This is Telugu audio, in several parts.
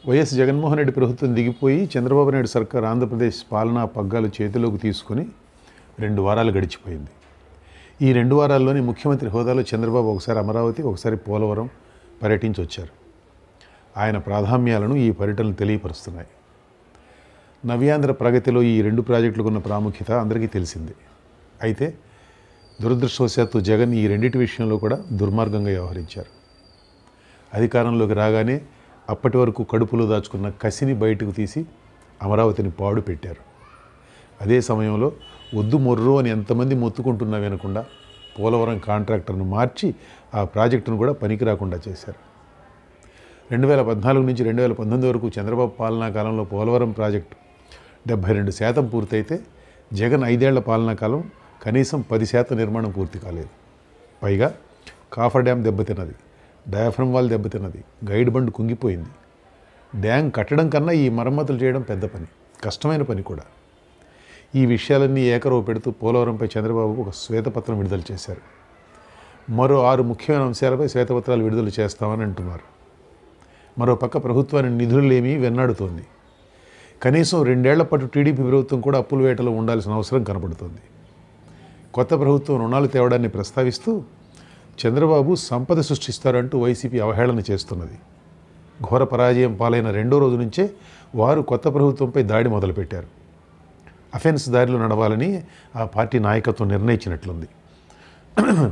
వైఎస్ జగన్మోహన్ రెడ్డి ప్రభుత్వం దిగిపోయి చంద్రబాబు నాయుడు సర్కార్ ఆంధ్రప్రదేశ్ పాలనా పగ్గాలు చేతిలోకి తీసుకుని 2 వారాలు గడిచిపోయింది. ఈ 2 వారాల్లోనే ముఖ్యమంత్రి హోదాలో చంద్రబాబు ఒకసారి అమరావతి, ఒకసారి పోలవరం పర్యటించి వచ్చారు. ఆయన ప్రాధాన్యాలను ఈ పర్యటనలు తెలియపరుస్తున్నాయి. నవ్యాంధ్ర ప్రగతిలో ఈ 2 ప్రాజెక్టులకు ఉన్న ప్రాముఖ్యత అందరికీ తెలిసిందే. అయితే దురదృష్టవశాత్తు జగన్ ఈ రెండింటి విషయంలో కూడా దుర్మార్గంగా వ్యవహరించారు. అధికారంలోకి రాగానే అప్పటి వరకు కడుపులో దాచుకున్న కసిని బయటకు తీసి అమరావతిని పాడు పెట్టారు. అదే సమయంలో వద్దు మొర్రో అని ఎంతమంది మొత్తుకుంటున్నా వినకుండా పోలవరం కాంట్రాక్టర్ను మార్చి ఆ ప్రాజెక్టును కూడా పనికి రాకుండా చేశారు. 2014 నుంచి 2019 వరకు చంద్రబాబు పాలనా కాలంలో పోలవరం ప్రాజెక్టు 72% పూర్తయితే జగన్ 5 ఏళ్ల పాలనా కాలం కనీసం 10% నిర్మాణం పూర్తి కాలేదు. పైగా కాఫర్ డ్యామ్ దెబ్బతిన్నది, డయాఫ్రమ్ వాల్ దెబ్బతిన్నది, గైడ్ బండ్ కుంగిపోయింది. డ్యామ్ కట్టడం కన్నా ఈ మరమ్మతులు చేయడం పెద్ద పని, కష్టమైన పని కూడా. ఈ విషయాలన్నీ ఏకరవు పెడుతూ పోలవరంపై చంద్రబాబు ఒక శ్వేతపత్రం విడుదల చేశారు. మరో 6 ముఖ్యమైన అంశాలపై శ్వేతపత్రాలు విడుదల చేస్తామని అంటున్నారు. మరో పక్క ప్రభుత్వాన్ని నిధులేమీ వెన్నాడుతోంది. కనీసం 2 ఏళ్ల పాటు టీడీపీ ప్రభుత్వం కూడా అప్పుల వేటలో ఉండాల్సిన అవసరం కనబడుతోంది. కొత్త ప్రభుత్వం రుణాలు తేవడాన్ని ప్రస్తావిస్తూ చంద్రబాబు సంపద సృష్టిస్తారంటూ వైసీపీ అవహేళన చేస్తున్నది. ఘోర పరాజయం పాలైన 2వ రోజు నుంచే వారు కొత్త ప్రభుత్వంపై దాడి మొదలుపెట్టారు. అఫెన్స్ దారిలో నడవాలని ఆ పార్టీ నాయకత్వం నిర్ణయించినట్లుంది.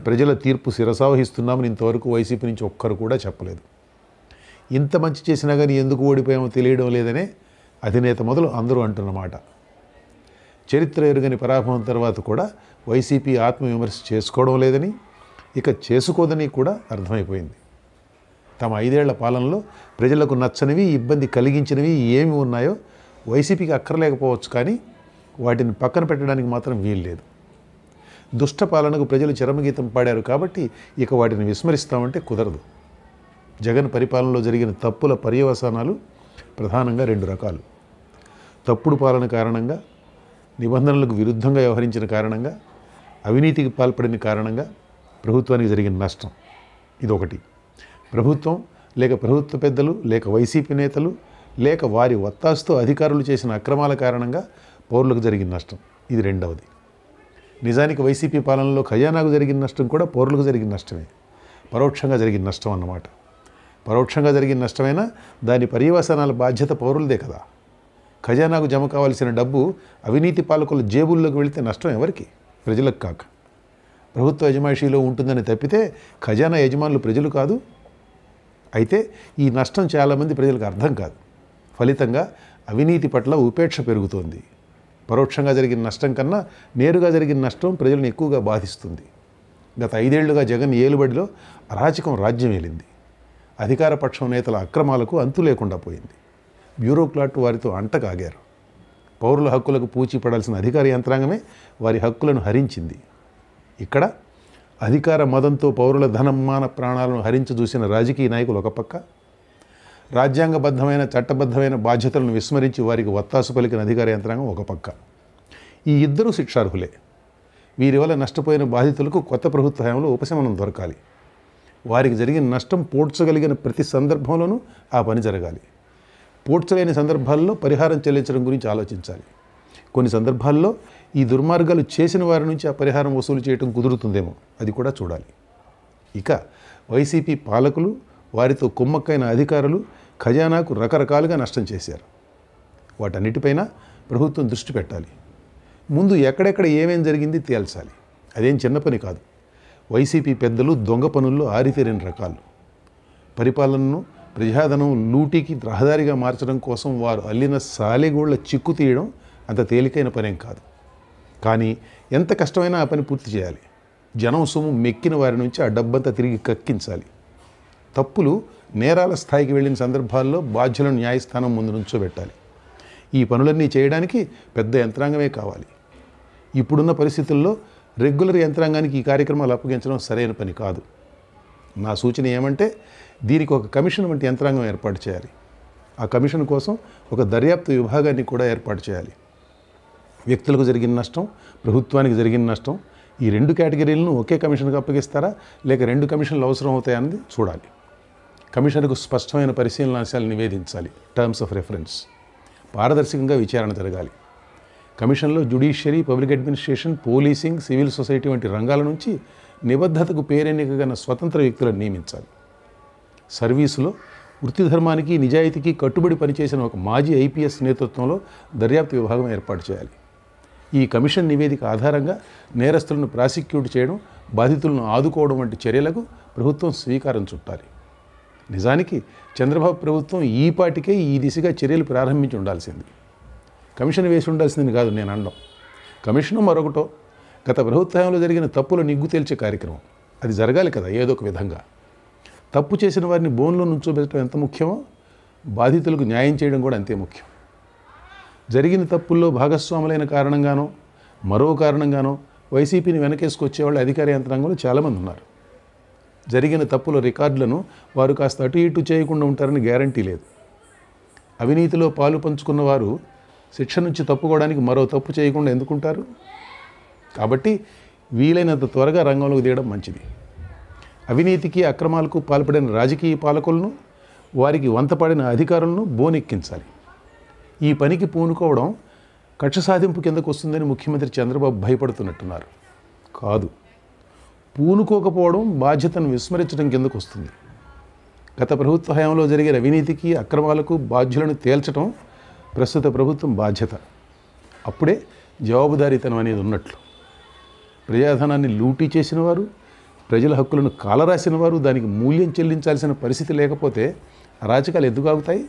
ప్రజల తీర్పు శిరసావహిస్తున్నామని ఇంతవరకు వైసీపీ నుంచి ఒక్కరు కూడా చెప్పలేదు. ఇంత మంచి చేసినా కానీ ఎందుకు ఓడిపోయామో తెలియడం లేదనే అధినేత మొదలు అందరూ అంటున్నమాట. చరిత్ర ఎరుగని పరాభవం తర్వాత కూడా వైసీపీ ఆత్మవిమర్శ చేసుకోవడం లేదని, ఇక చేసుకోదని కూడా అర్థమైపోయింది. తమ 5 ఏళ్ల పాలనలో ప్రజలకు నచ్చనివి, ఇబ్బంది కలిగించినవి ఏమి ఉన్నాయో వైసీపీకి అక్కర్లేకపోవచ్చు, కానీ వాటిని పక్కన పెట్టడానికి మాత్రం వీల్లేదు. దుష్ట పాలనకు ప్రజలు చరమగీతం పాడారు కాబట్టి ఇక వాటిని విస్మరిస్తామంటే కుదరదు. జగన్ పరిపాలనలో జరిగిన తప్పుల పర్యవసానాలు ప్రధానంగా 2 రకాలు. తప్పుడు పాలన కారణంగా, నిబంధనలకు విరుద్ధంగా వ్యవహరించిన కారణంగా, అవినీతికి పాల్పడిన కారణంగా ప్రభుత్వానికి జరిగిన నష్టం ఇదొకటి. ప్రభుత్వం లేక ప్రభుత్వ పెద్దలు లేక వైసీపీ నేతలు లేక వారి ఒత్తాసుతో అధికారులు చేసిన అక్రమాల కారణంగా పౌరులకు జరిగిన నష్టం ఇది రెండవది. నిజానికి వైసీపీ పాలనలో ఖజానాకు జరిగిన నష్టం కూడా పౌరులకు జరిగిన నష్టమే, పరోక్షంగా జరిగిన నష్టం అన్నమాట. పరోక్షంగా జరిగిన నష్టమైనా దాని పర్యవసానాల బాధ్యత పౌరులదే కదా. ఖజానాకు జమ కావాల్సిన డబ్బు అవినీతి పాలకుల జేబుల్లోకి వెళితే నష్టం ఎవరికి? ప్రజలకు కాక. ప్రభుత్వ యజమాయిషీలో ఉంటుందని తప్పితే ఖజానా యజమానులు ప్రజలు కాదు. అయితే ఈ నష్టం చాలామంది ప్రజలకు అర్థం కాదు. ఫలితంగా అవినీతి పట్ల ఉపేక్ష పెరుగుతోంది. పరోక్షంగా జరిగిన నష్టం కన్నా నేరుగా జరిగిన నష్టం ప్రజలను ఎక్కువగా బాధిస్తుంది. గత 5 ఏళ్లుగా జగన్ ఏలుబడిలో అరాచకం రాజ్యం ఏలింది. అధికార పక్షం నేతల అక్రమాలకు అంతు లేకుండా పోయింది. బ్యూరోక్రాట్ వారితో అంటకాగారు. పౌరుల హక్కులకు పూచీ పడాల్సిన అధికార యంత్రాంగమే వారి హక్కులను హరించింది. ఇక్కడ అధికార మదంతో పౌరుల ధనమాన ప్రాణాలను హరించజూసిన రాజకీయ నాయకులు ఒక పక్క, రాజ్యాంగబద్ధమైన చట్టబద్ధమైన బాధ్యతలను విస్మరించి వారికి ఒత్తాసు పలికిన అధికార యంత్రాంగం ఒక పక్క. ఈ ఇద్దరూ శిక్షార్హులే. వీరి వల్ల నష్టపోయిన బాధితులకు కొత్త ప్రభుత్వ హయాంలో ఉపశమనం దొరకాలి. వారికి జరిగిన నష్టం పూడ్చగలిగిన ప్రతి సందర్భంలోనూ ఆ పని జరగాలి. పూడ్చలేని సందర్భాల్లో పరిహారం చెల్లించడం గురించి ఆలోచించాలి. కొన్ని సందర్భాల్లో ఈ దుర్మార్గాలు చేసిన వారి నుంచి ఆ పరిహారం వసూలు చేయడం కుదురుతుందేమో, అది కూడా చూడాలి. ఇక వైసీపీ పాలకులు, వారితో కుమ్మక్కైన అధికారులు ఖజానాకు రకరకాలుగా నష్టం చేశారు. వాటన్నిటిపైన ప్రభుత్వం దృష్టి పెట్టాలి. ముందు ఎక్కడెక్కడ ఏమేం జరిగింది తేల్చాలి. అదేం చిన్న పని కాదు. వైసీపీ పెద్దలు దొంగ పనుల్లో ఆరితేరిన రకాలు. పరిపాలనను ప్రజాధనం లూటీకి రహదారిగా మార్చడం కోసం వారు అల్లిన సాలెగూళ్ల చిక్కు తీయడం అంత తేలికైన పనేం కాదు. కానీ ఎంత కష్టమైనా ఆ పని పూర్తి చేయాలి. జనం సొమ్ము మెక్కిన వారి నుంచి ఆ డబ్బంతా తిరిగి కక్కించాలి. తప్పులు నేరాల స్థాయికి వెళ్ళిన సందర్భాల్లో బాధ్యులను న్యాయస్థానం ముందు నుంచోబెట్టాలి. ఈ పనులన్నీ చేయడానికి పెద్ద యంత్రాంగమే కావాలి. ఇప్పుడున్న పరిస్థితుల్లో రెగ్యులర్ యంత్రాంగానికి ఈ కార్యక్రమాలు అప్పగించడం సరైన పని కాదు. నా సూచన ఏమంటే దీనికి ఒక కమిషన్ వంటి యంత్రాంగం ఏర్పాటు చేయాలి. ఆ కమిషన్ కోసం ఒక దర్యాప్తు విభాగాన్ని కూడా ఏర్పాటు చేయాలి. వ్యక్తులకు జరిగిన నష్టం, ప్రభుత్వానికి జరిగిన నష్టం, ఈ 2 కేటగిరీలను ఒకే కమిషన్కి అప్పగిస్తారా లేక 2 కమిషన్లు అవసరం అవుతాయన్నది చూడాలి. కమిషన్కు స్పష్టమైన పరిశీలన అంశాలు నివేదించాలి, టర్మ్స్ ఆఫ్ రెఫరెన్స్. పారదర్శకంగా విచారణ జరగాలి. కమిషన్లో judiciary, public administration, policing, civil society వంటి రంగాల నుంచి నిబద్ధతకు పేరెన్నికగల స్వతంత్ర వ్యక్తులను నియమించాలి. సర్వీసులో వృత్తి ధర్మానికి, నిజాయితీకి కట్టుబడి పనిచేసిన ఒక మాజీ ఐపీఎస్ నేతృత్వంలో దర్యాప్తు విభాగం ఏర్పాటు చేయాలి. ఈ కమిషన్ నివేదిక ఆధారంగా నేరస్తులను ప్రాసిక్యూట్ చేయడం, బాధితులను ఆదుకోవడం వంటి చర్యలకు ప్రభుత్వం స్వీకారం చుట్టాలి. నిజానికి చంద్రబాబు ప్రభుత్వం ఈపాటికే ఈ దిశగా చర్యలు ప్రారంభించి ఉండాల్సింది. కమిషన్ వేసి ఉండాల్సింది కాదు నేను అనడం. కమిషను మరొకటో, గత ప్రభుత్వంలో జరిగిన తప్పుల నిగ్గు తేల్చే కార్యక్రమం. అది జరగాలి కదా ఏదో ఒక విధంగా. తప్పు చేసిన వారిని బోన్లో నుంచోబెట్టడం ఎంత ముఖ్యమో, బాధితులకు న్యాయం చేయడం కూడా అంతే ముఖ్యం. జరిగిన తప్పుల్లో భాగస్వాములైన కారణంగానో, మరో కారణంగానో వైసీపీని వెనకేసుకొచ్చేవాళ్ళు అధికార యంత్రాంగంలో చాలామంది ఉన్నారు. జరిగిన తప్పుల రికార్డులను వారు కాస్త అటు ఇటు చేయకుండా ఉంటారని గ్యారంటీ లేదు. అవినీతిలో పాలు పంచుకున్న వారు శిక్ష నుంచి తప్పుకోవడానికి మరో తప్పు చేయకుండా ఎందుకుంటారు? కాబట్టి వీలైనంత త్వరగా రంగంలోకి దిగడం మంచిది. అవినీతికి, అక్రమాలకు పాల్పడిన రాజకీయ పాలకులను, వారికి వంతపడిన అధికారులను బోనెక్కించాలి. ఈ పనికి పూనుకోవడం కక్ష సాధింపు కిందకు వస్తుందని ముఖ్యమంత్రి చంద్రబాబు భయపడుతున్నట్టున్నారు. కాదు, పూనుకోకపోవడం బాధ్యతను విస్మరించడం కిందకు వస్తుంది. గత ప్రభుత్వ హయాంలో జరిగిన అవినీతికి, అక్రమాలకు బాధ్యులను తేల్చడం ప్రస్తుత ప్రభుత్వం బాధ్యత. అప్పుడే జవాబుదారీతనం అనేది ఉన్నట్లు. ప్రజాధనాన్ని లూటీ చేసిన వారు, ప్రజల హక్కులను కాలరాసిన వారు దానికి మూల్యం చెల్లించాల్సిన పరిస్థితి లేకపోతే అరాచకాలు ఎందుకు ఆగుతాయి?